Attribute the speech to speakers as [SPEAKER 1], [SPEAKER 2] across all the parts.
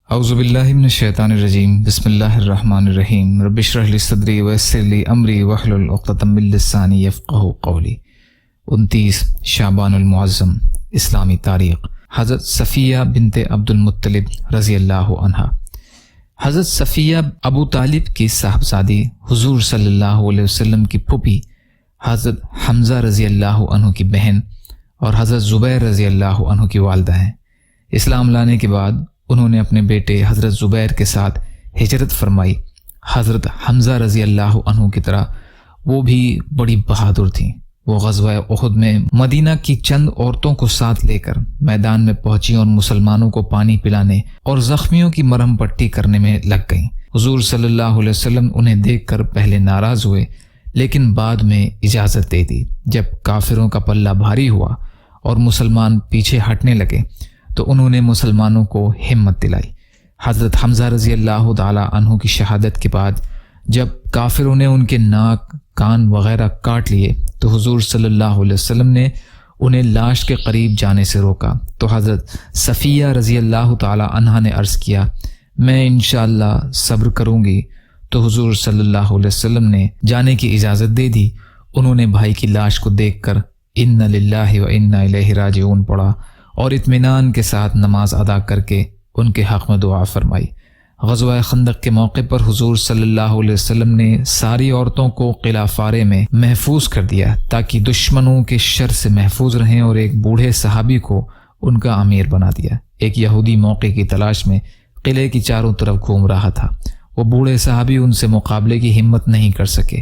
[SPEAKER 1] اعوذ باللہ من الشیطان الرجیم بسم اللہ الرحمن الرحیم رب اشرح لی صدری ویسر لی امری واحلل عقدۃ من لسانی یفقہوا قولی۔ 29 شعبان المعظم اسلامی تاریخ۔ حضرت صفیہ بنت عبد المطلب رضی اللہ عنہا۔ حضرت صفیہ ابو طالب کی صاحبزادی، حضور صلی اللہ علیہ وسلم کی پھوپھی، حضرت حمزہ رضی اللہ عنہ کی بہن اور حضرت زبیر رضی اللہ عنہ کی والدہ ہیں۔ اسلام لانے کے بعد انہوں نے اپنے بیٹے حضرت زبیر کے ساتھ ہجرت فرمائی۔ حضرت حمزہ رضی اللہ عنہ کی طرح وہ بھی بڑی بہادر تھیں۔ وہ غزوہ احد میں مدینہ کی چند عورتوں کو ساتھ لے کر میدان میں پہنچی اور مسلمانوں کو پانی پلانے اور زخمیوں کی مرہم پٹی کرنے میں لگ گئیں۔ حضور صلی اللہ علیہ وسلم انہیں دیکھ کر پہلے ناراض ہوئے، لیکن بعد میں اجازت دے دی۔ جب کافروں کا پلہ بھاری ہوا اور مسلمان پیچھے ہٹنے لگے تو انہوں نے مسلمانوں کو ہمت دلائی۔ حضرت حمزہ رضی اللہ تعالی عنہ کی شہادت کے بعد جب کافروں نے ان کے ناک، کان وغیرہ کاٹ لیے تو حضور صلی اللہ علیہ وسلم نے انہیں لاش کے قریب جانے سے روکا، تو حضرت صفیہ رضی اللہ تعالی عنہا نے عرض کیا، میں انشاءاللہ صبر کروں گی۔ تو حضور صلی اللہ علیہ وسلم نے جانے کی اجازت دے دی۔ انہوں نے بھائی کی لاش کو دیکھ کر انا للہ و انا الیہ راجعون پڑھا اور اطمینان کے ساتھ نماز ادا کر کے ان کے حق میں دعا فرمائی۔ غزوہ خندق کے موقع پر حضور صلی اللہ علیہ وسلم نے ساری عورتوں کو قلعہ فارے میں محفوظ کر دیا تاکہ دشمنوں کے شر سے محفوظ رہیں، اور ایک بوڑھے صحابی کو ان کا امیر بنا دیا۔ ایک یہودی موقع کی تلاش میں قلعے کی چاروں طرف گھوم رہا تھا۔ وہ بوڑھے صحابی ان سے مقابلے کی ہمت نہیں کر سکے۔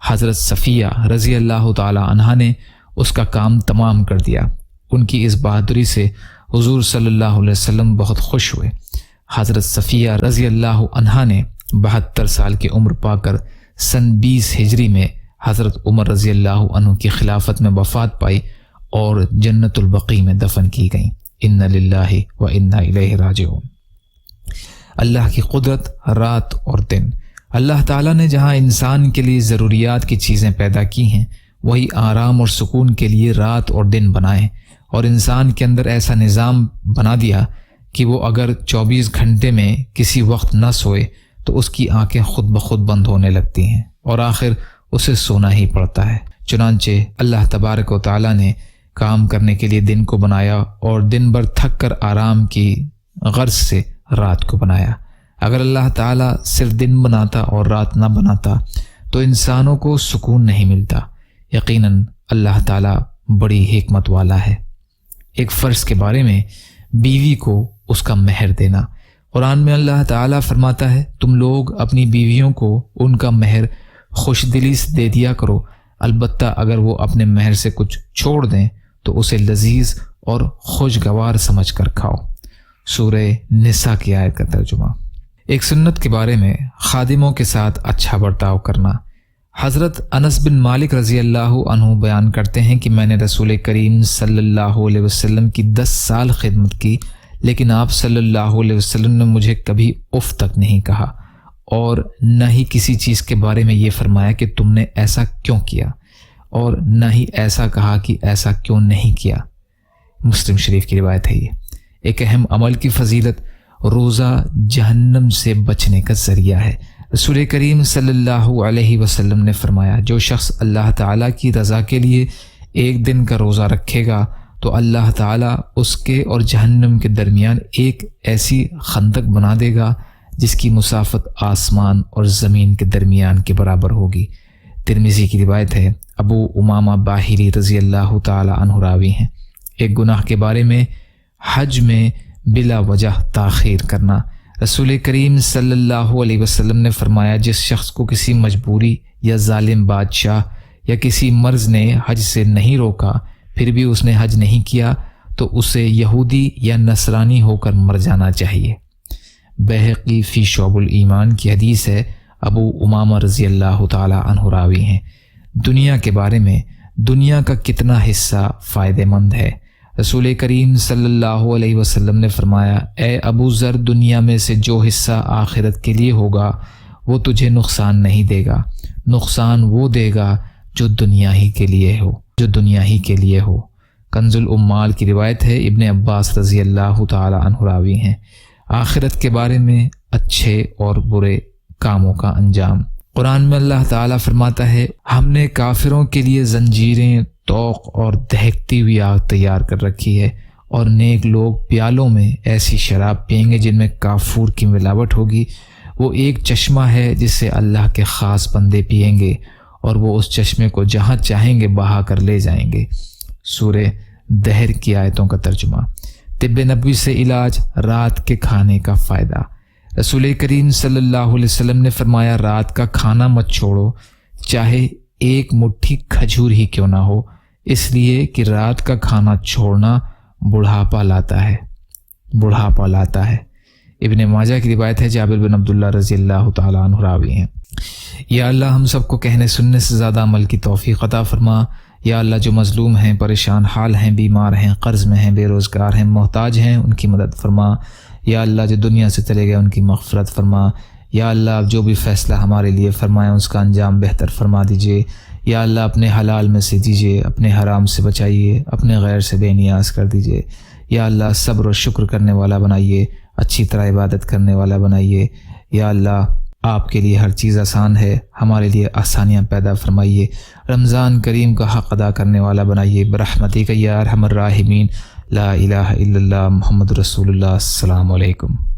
[SPEAKER 1] حضرت صفیہ رضی اللہ تعالی عنہا نے اس کا کام تمام کر دیا۔ ان کی اس بہادری سے حضور صلی اللہ علیہ وسلم بہت خوش ہوئے۔ حضرت صفیہ رضی اللہ عنہا نے 72 سال کی عمر پا کر سن 20 ہجری میں حضرت عمر رضی اللہ عنہ کی خلافت میں وفات پائی اور جنت البقیع میں دفن کی گئیں۔ انا للہ و انا الیہ راجعون۔ اللہ کی قدرت رات اور دن۔ اللہ تعالیٰ نے جہاں انسان کے لیے ضروریات کی چیزیں پیدا کی ہیں، وہی آرام اور سکون کے لیے رات اور دن بنائے، اور انسان کے اندر ایسا نظام بنا دیا کہ وہ اگر 24 گھنٹے میں کسی وقت نہ سوئے تو اس کی آنکھیں خود بخود بند ہونے لگتی ہیں اور آخر اسے سونا ہی پڑتا ہے۔ چنانچہ اللہ تبارک و تعالیٰ نے کام کرنے کے لیے دن کو بنایا اور دن بھر تھک کر آرام کی غرض سے رات کو بنایا۔ اگر اللہ تعالیٰ صرف دن بناتا اور رات نہ بناتا تو انسانوں کو سکون نہیں ملتا۔ یقیناً اللہ تعالیٰ بڑی حکمت والا ہے۔ ایک فرض کے بارے میں بیوی کو اس کا مہر دینا۔ قرآن میں اللہ تعالیٰ فرماتا ہے، تم لوگ اپنی بیویوں کو ان کا مہر خوش دلی سے دے دیا کرو، البتہ اگر وہ اپنے مہر سے کچھ چھوڑ دیں تو اسے لذیذ اور خوشگوار سمجھ کر کھاؤ۔ سورہ نساء کی آیت کا ترجمہ۔ ایک سنت کے بارے میں خادموں کے ساتھ اچھا برتاؤ کرنا۔ حضرت انس بن مالک رضی اللہ عنہ بیان کرتے ہیں کہ میں نے رسول کریم صلی اللہ علیہ وسلم کی 10 سال خدمت کی، لیکن آپ صلی اللہ علیہ وسلم نے مجھے کبھی اف تک نہیں کہا، اور نہ ہی کسی چیز کے بارے میں یہ فرمایا کہ تم نے ایسا کیوں کیا، اور نہ ہی ایسا کہا کہ ایسا کیوں نہیں کیا۔ مسلم شریف کی روایت ہے۔ یہ ایک اہم عمل کی فضیلت روزہ جہنم سے بچنے کا ذریعہ ہے۔ رسول کریم صلی اللہ علیہ وسلم نے فرمایا، جو شخص اللہ تعالیٰ کی رضا کے لیے ایک دن کا روزہ رکھے گا تو اللہ تعالیٰ اس کے اور جہنم کے درمیان ایک ایسی خندق بنا دے گا جس کی مسافت آسمان اور زمین کے درمیان کے برابر ہوگی۔ ترمذی کی روایت ہے۔ ابو امامہ باہلی رضی اللہ تعالی عنہ راوی ہیں۔ ایک گناہ کے بارے میں حج میں بلا وجہ تاخیر کرنا۔ رسول کریم صلی اللہ علیہ وسلم نے فرمایا، جس شخص کو کسی مجبوری یا ظالم بادشاہ یا کسی مرض نے حج سے نہیں روکا پھر بھی اس نے حج نہیں کیا تو اسے یہودی یا نصرانی ہو کر مر جانا چاہیے۔ بہقی فی شعب الایمان کی حدیث ہے۔ ابو امامہ رضی اللہ تعالی عنہ راوی ہیں۔ دنیا کے بارے میں دنیا کا کتنا حصہ فائدہ مند ہے۔ رسول کریم صلی اللہ علیہ وسلم نے فرمایا، اے ابو ذر، دنیا میں سے جو حصہ آخرت کے لیے ہوگا وہ تجھے نقصان نہیں دے گا، نقصان وہ دے گا جو دنیا ہی کے لیے ہو۔ کنز الاموال کی روایت ہے۔ ابن عباس رضی اللہ تعالی عنہ راوی ہیں۔ آخرت کے بارے میں اچھے اور برے کاموں کا انجام۔ قرآن میں اللہ تعالیٰ فرماتا ہے ہم نے کافروں کے لیے زنجیریں، طوق اور دہکتی ہوئی آگ تیار کر رکھی ہے، اور نیک لوگ پیالوں میں ایسی شراب پئیں گے جن میں کافور کی ملاوٹ ہوگی۔ وہ ایک چشمہ ہے جسے اللہ کے خاص بندے پئیں گے، اور وہ اس چشمے کو جہاں چاہیں گے بہا کر لے جائیں گے۔ سورہ دہر کی آیتوں کا ترجمہ۔ طب نبوی سے علاج، رات کے کھانے کا فائدہ۔ رسول کریم صلی اللہ علیہ وسلم نے فرمایا رات کا کھانا مت چھوڑو، چاہے ایک مٹھی کھجور ہی کیوں نہ ہو، اس لیے کہ رات کا کھانا چھوڑنا بڑھاپا لاتا ہے۔ ابن ماجہ کی روایت ہے، جابر بن عبداللہ رضی اللہ تعالیٰ عنہ راوی ہیں۔ یا اللہ ہم سب کو کہنے سننے سے زیادہ عمل کی توفیق عطا فرما۔ یا اللہ جو مظلوم ہیں، پریشان حال ہیں، بیمار ہیں، قرض میں ہیں، بے روزگار ہیں، محتاج ہیں، ان کی مدد فرما۔ یا اللہ جو دنیا سے چلے گئے ان کی مغفرت فرما۔ یا اللہ جو بھی فیصلہ ہمارے لیے فرمائیں اس کا انجام بہتر فرما دیجیے۔ یا اللہ اپنے حلال میں سے دیجیے، اپنے حرام سے بچائیے، اپنے غیر سے بے نیاز کر دیجیے۔ یا اللہ صبر و شکر کرنے والا بنائیے، اچھی طرح عبادت کرنے والا بنائیے۔ یا اللہ آپ کے لیے ہر چیز آسان ہے، ہمارے لیے آسانیاں پیدا فرمائیے۔ رمضان کریم کا حق ادا کرنے والا بنائیے، برحمتک یا ارحم الراحمین۔ لا الہ الا اللہ محمد رسول اللہ۔ السلام علیکم۔